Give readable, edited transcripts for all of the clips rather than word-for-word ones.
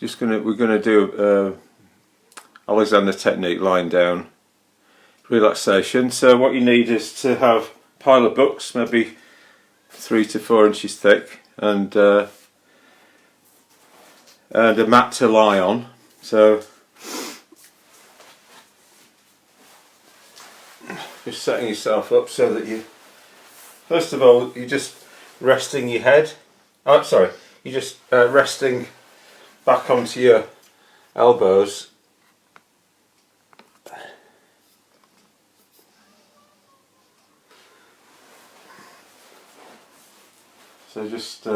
we're gonna do Alexander technique, lying down relaxation. So what you need is to have a pile of books, maybe 3 to 4 inches thick, and a mat to lie on. So just setting yourself up so that you, first of all, you're just resting your head. Oh, sorry, you're just resting back onto your elbows. So just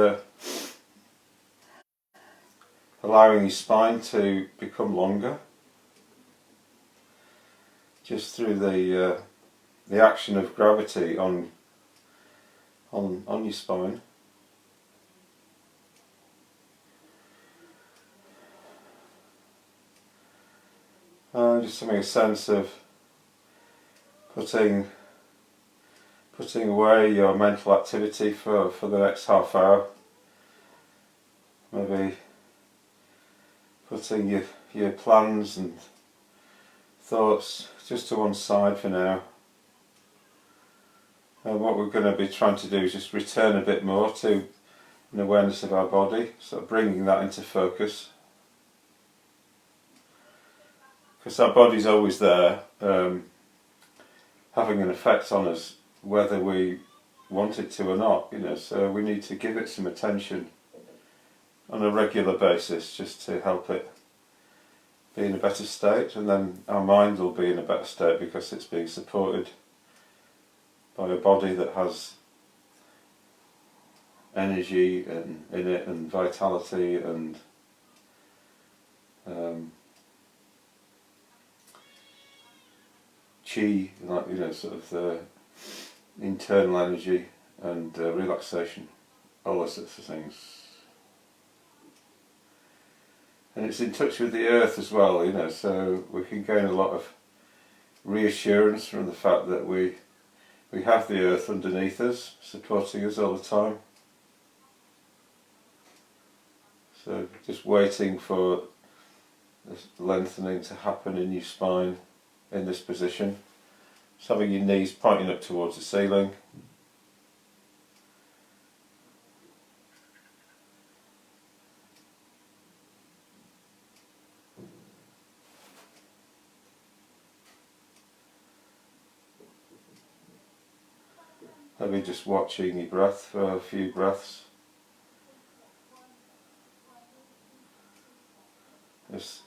allowing your spine to become longer, just through the action of gravity on your spine. Just having a sense of putting away your mental activity for the next half hour. Maybe putting your plans and thoughts just to one side for now. And what we're going to be trying to do is just return a bit more to an awareness of our body, sort of bringing that into focus. Because our body's always there, having an effect on us, whether we want it to or not, so we need to give it some attention on a regular basis just to help it be in a better state, and then our mind will be in a better state because it's being supported by a body that has energy in it and vitality and chi, sort of the internal energy and relaxation, all those sorts of things. And it's in touch with the earth as well, so we can gain a lot of reassurance from the fact that we have the earth underneath us, supporting us all the time. So just waiting for this lengthening to happen in your spine in this position. Just having your knees pointing up towards the ceiling. Maybe just watching your breath for a few breaths. Just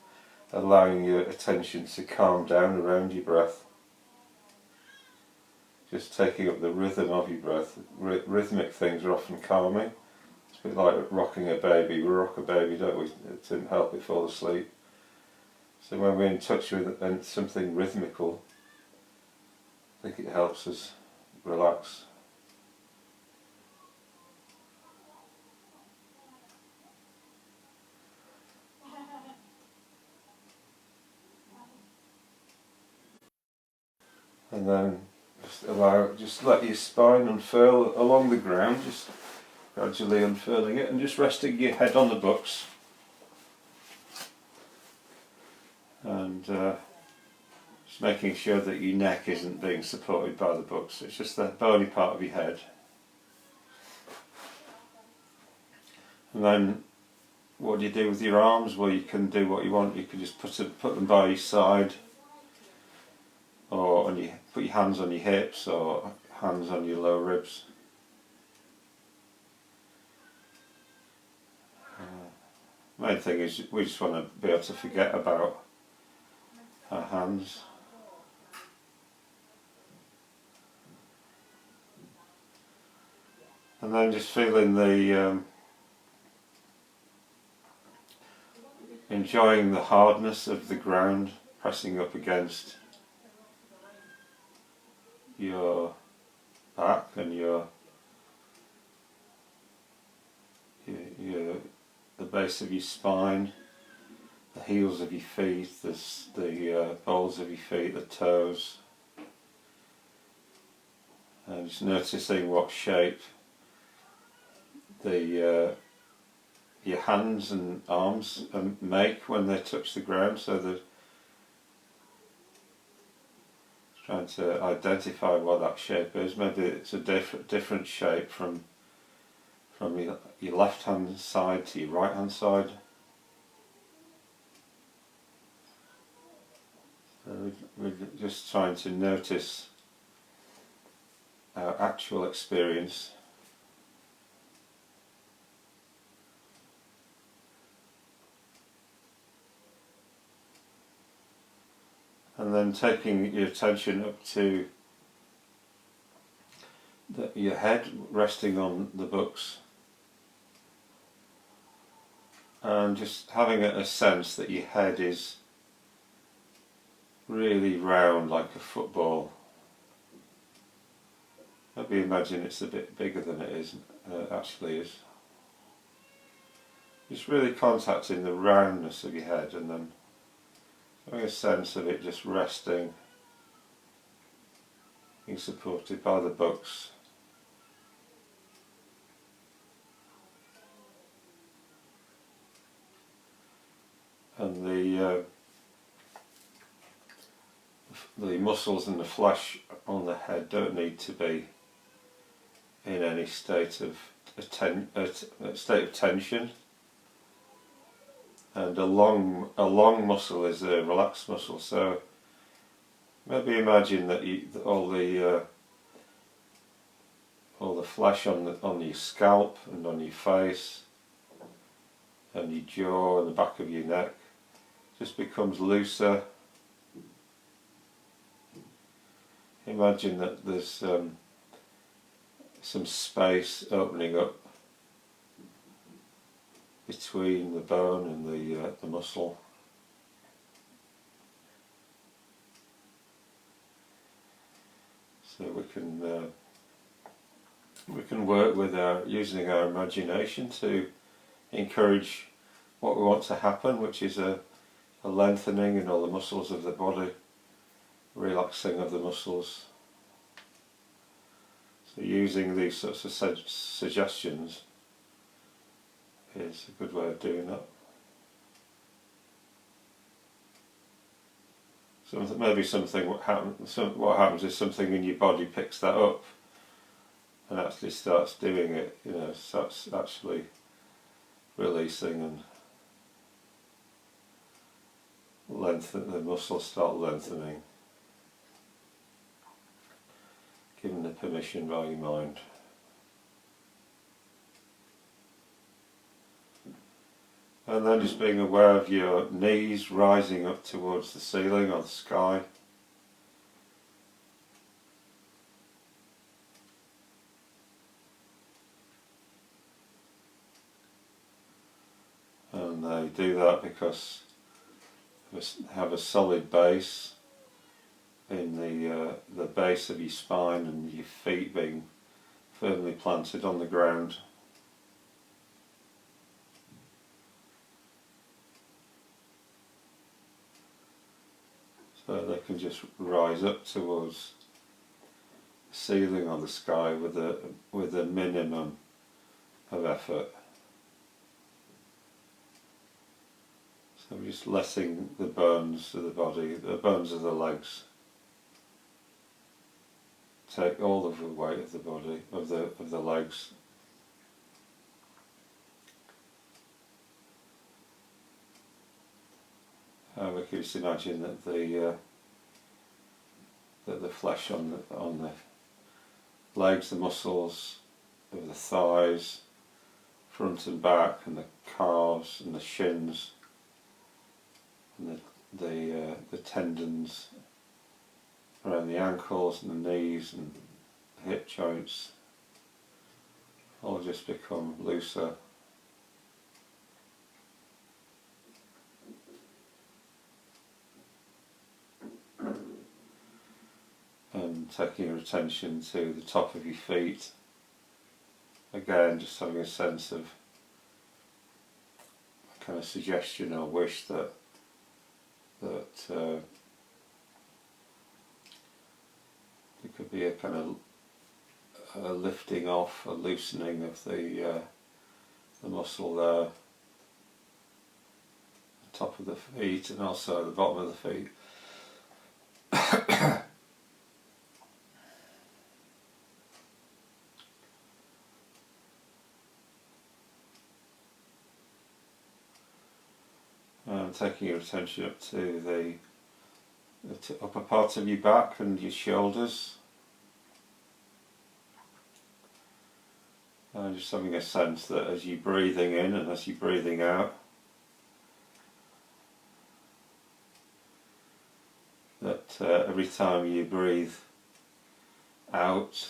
allowing your attention to calm down around your breath. Just taking up the rhythm of your breath. Rhythmic things are often calming. It's a bit like rocking a baby. We rock a baby, don't we, to help it fall asleep. So when we're in touch with something rhythmical, I think it helps us relax. And then just let your spine unfurl along the ground, just gradually unfurling it, and just resting your head on the books. And just making sure that your neck isn't being supported by the books, it's just the bony part of your head. And then what do you do with your arms? Well, you can do what you want. You can just put them by your side, or put your hands on your hips or hands on your lower ribs. Main thing is we just want to be able to forget about our hands. And then just feeling enjoying the hardness of the ground pressing up against your back and the base of your spine, the heels of your feet, the balls of your feet, the toes, and just noticing what shape the your hands and arms make when they touch the ground, so they're trying to identify what that shape is. Maybe it's a different shape from your left hand side to your right hand side. So we're just trying to notice our actual experience. And then taking your attention up to your head, resting on the books, and just having a sense that your head is really round like a football. Maybe imagine it's a bit bigger than it is, actually is. Just really contacting the roundness of your head, and then having a sense of it just resting, being supported by the books. And the muscles and the flesh on the head don't need to be in any state of tension. And a long muscle is a relaxed muscle. So maybe imagine that all the flesh on your scalp and on your face and your jaw and the back of your neck just becomes looser. Imagine that there's some space opening up between the bone and the muscle. So we can work with using our imagination to encourage what we want to happen, which is a lengthening in all the muscles of the body, relaxing of the muscles. So using these sorts of suggestions is a good way of doing that. Maybe what happens is something in your body picks that up and actually starts doing it, starts actually releasing and the muscles start lengthening, given the permission by your mind. And then just being aware of your knees rising up towards the ceiling or the sky. And they do that because they have a solid base in the base of your spine and your feet being firmly planted on the ground. So they can just rise up towards the ceiling or the sky with a minimum of effort. So we're just letting the bones of the body, the bones of the legs, take all of the weight of the body, of the legs. We can just imagine that the flesh on the legs, the muscles of the thighs, front and back, and the calves and the shins, and the tendons around the ankles and the knees and the hip joints all just become looser. And taking your attention to the top of your feet, again just having a sense of a kind of suggestion or wish that there could be a kind of a lifting off, a loosening of the muscle there, top of the feet and also the bottom of the feet. And taking your attention up to the upper part of your back and your shoulders. And just having a sense that as you're breathing in and as you're breathing out, that every time you breathe out,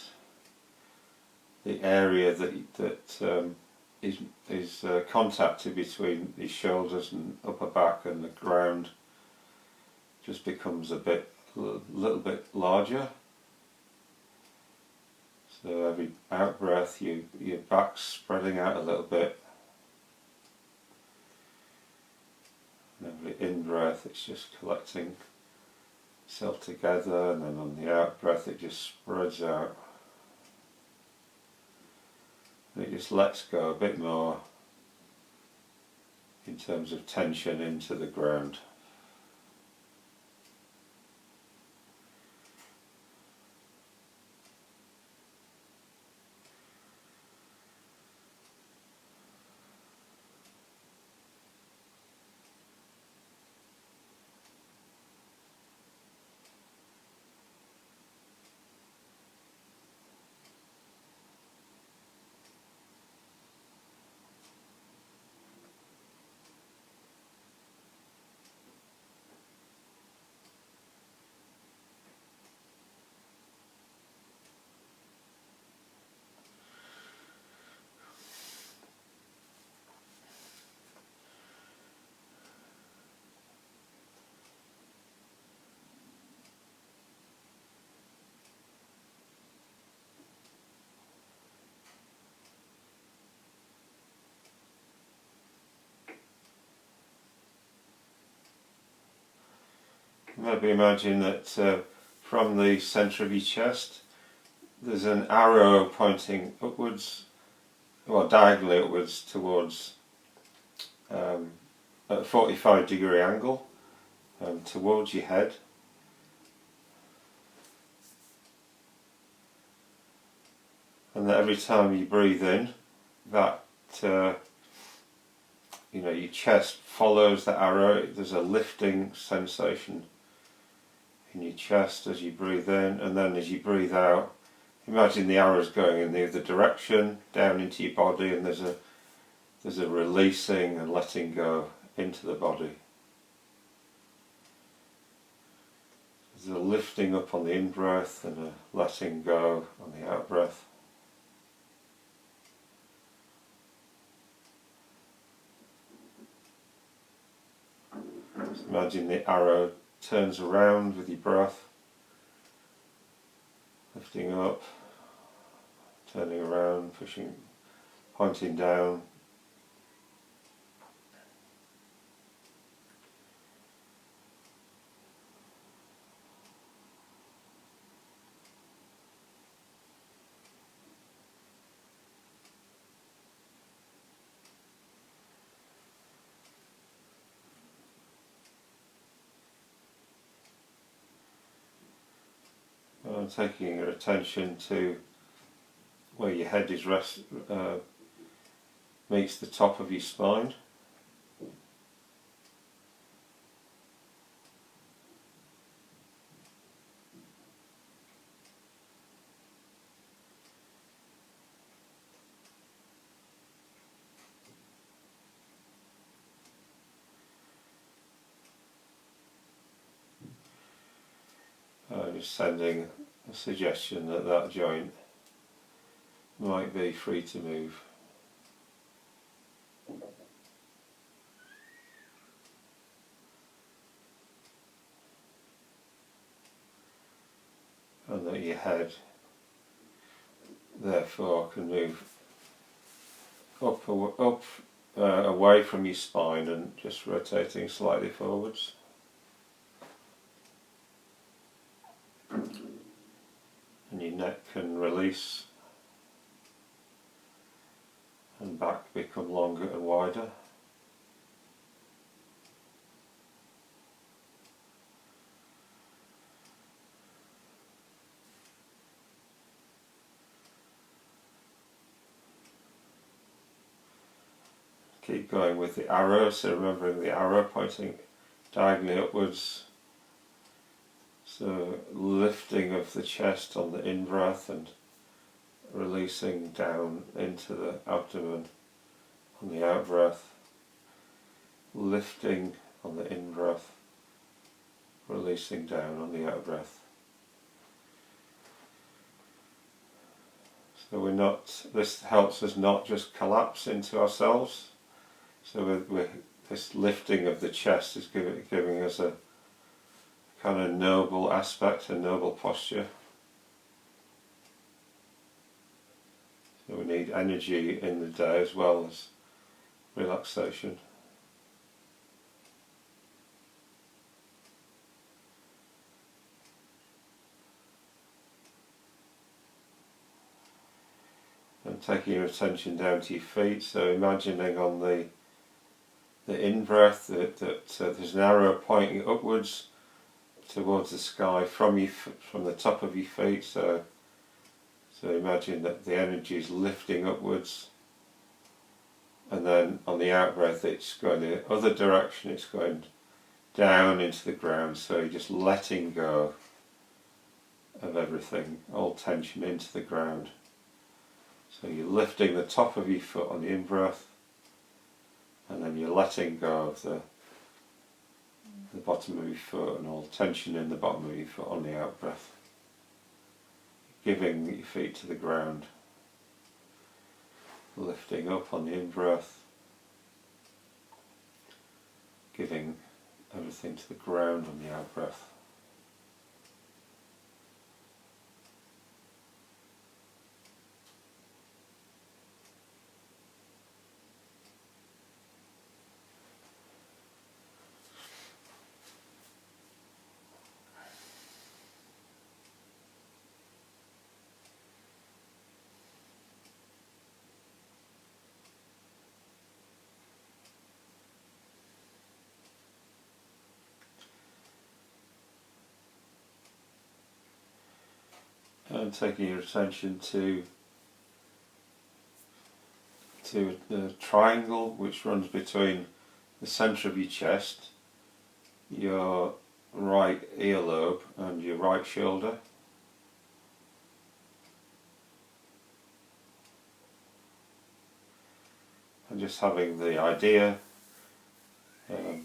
the area that is contacted between the shoulders and upper back and the ground just becomes a little bit larger. So every out breath, your back's spreading out a little bit. And every in breath, it's just collecting itself together, and then on the out breath, it just spreads out. And it just lets go a bit more in terms of tension into the ground. Maybe imagine that from the centre of your chest there's an arrow pointing upwards, or diagonally upwards towards at a 45-degree angle towards your head. And that every time you breathe in, that your chest follows the arrow. There's a lifting sensation in your chest as you breathe in, and then as you breathe out, imagine the arrows going in the other direction, down into your body, and there's a releasing and letting go into the body. There's a lifting up on the in-breath and a letting go on the out-breath. So imagine the arrow turns around with your breath, lifting up, turning around, pushing, pointing down. And taking your attention to where your head is meets the top of your spine. Just sending a suggestion that that joint might be free to move. And that your head therefore can move up away from your spine and just rotating slightly forwards. And your neck can release and back become longer and wider. keep going with the arrow, so remembering the arrow pointing diagonally upwards. So lifting of the chest on the in-breath and releasing down into the abdomen on the out-breath. Lifting on the in-breath, releasing down on the out-breath. So this helps us not just collapse into ourselves. So this lifting of the chest is giving us a kind of noble aspect, a noble posture. So we need energy in the day as well as relaxation. And taking your attention down to your feet, so imagining on the in-breath that there's an arrow pointing upwards towards the sky from the top of your feet, so imagine that the energy is lifting upwards, and then on the out-breath it's going the other direction, it's going down into the ground, so you're just letting go of everything, all tension into the ground. So you're lifting the top of your foot on the in-breath, and then you're letting go of the bottom of your foot and all tension in the bottom of your foot on the out-breath. Giving your feet to the ground. Lifting up on the in-breath. Giving everything to the ground on the out-breath. And taking your attention to the triangle which runs between the centre of your chest, your right earlobe and your right shoulder. And just having the idea, the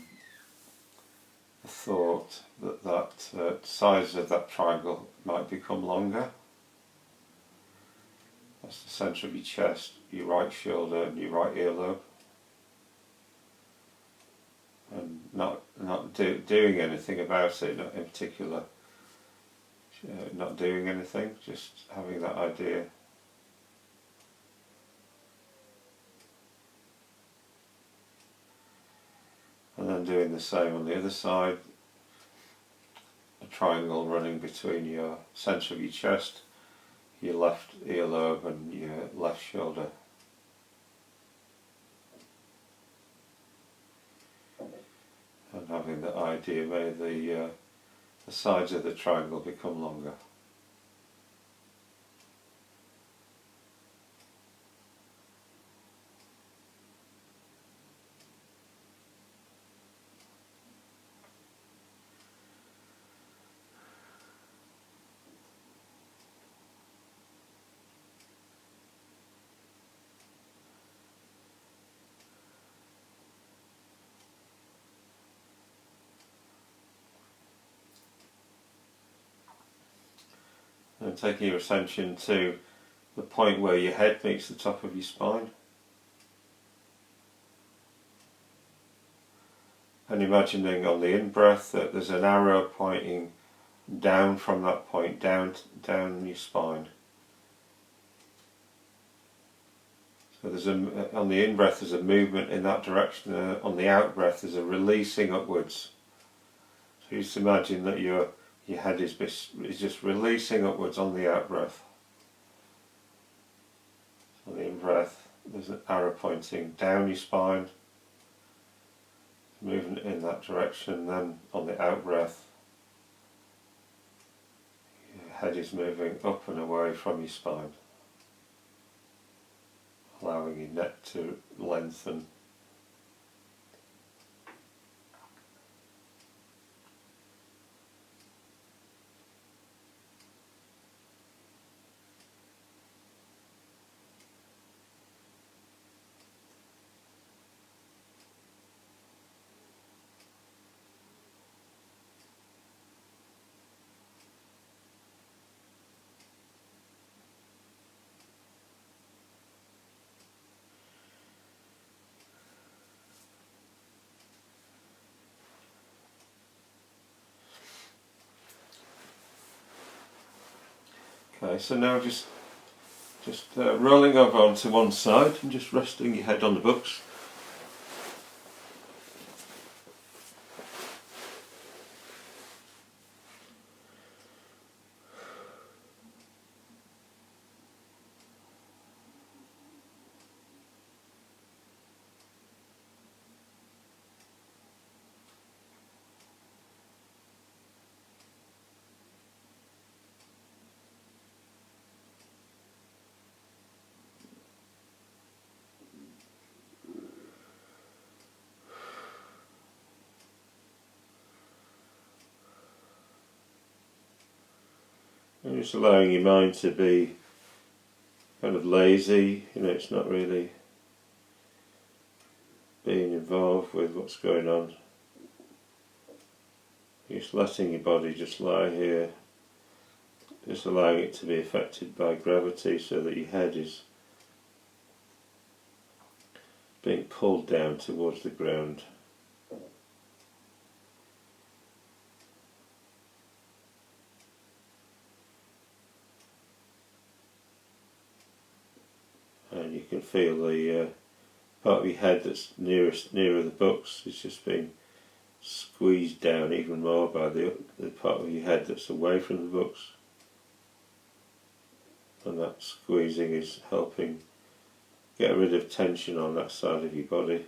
thought that size of that triangle might become longer. That's the centre of your chest, your right shoulder and your right earlobe. And not doing anything about it, not in particular, not doing anything, just having that idea. And then doing the same on the other side, a triangle running between your centre of your chest, your left earlobe and your left shoulder. And having the idea, may the sides of the triangle become longer. And taking your attention to the point where your head meets the top of your spine. And imagining on the in-breath that there's an arrow pointing down from that point, down your spine. So on the in-breath there's a movement in that direction, on the out-breath there's a releasing upwards. So you just imagine that your head is just releasing upwards on the out-breath. On the in-breath there's an arrow pointing down your spine, moving in that direction. Then on the out-breath your head is moving up and away from your spine, allowing your neck to lengthen Okay, so now just rolling over onto one side and just resting your head on the books. And just allowing your mind to be kind of lazy, it's not really being involved with what's going on. Just letting your body just lie here, just allowing it to be affected by gravity so that your head is being pulled down towards the ground. And you can feel the part of your head that's nearer the books is just being squeezed down even more by the part of your head that's away from the books. And that squeezing is helping get rid of tension on that side of your body.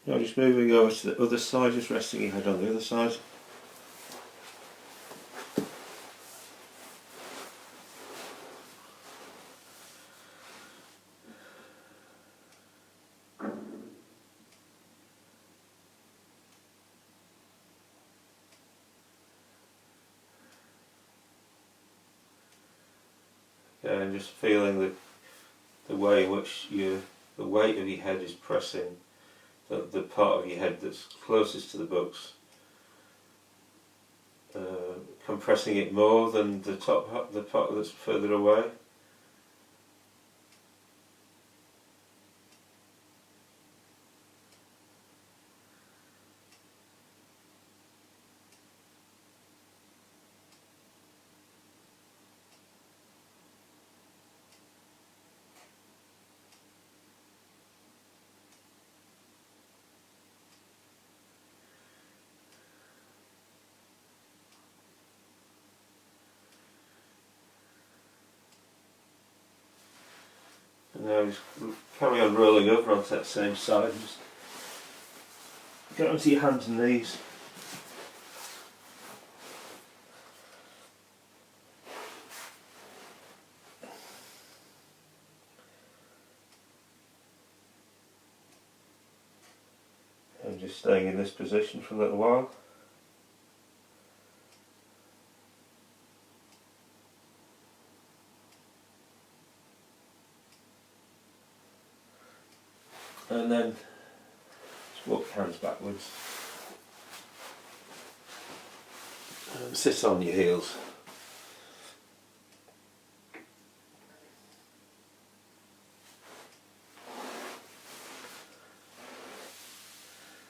Now just moving over to the other side, just resting your head on the other side. And just feeling the way in which the weight of your head is pressing the part of your head that's closest to the books, compressing it more than the part that's further away. And now just carry on rolling over onto that same side. Just get onto your hands and knees. And just staying in this position for a little while. And then just walk your hands backwards and sit on your heels.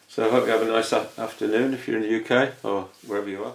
So I hope you have a nice afternoon if you're in the UK or wherever you are.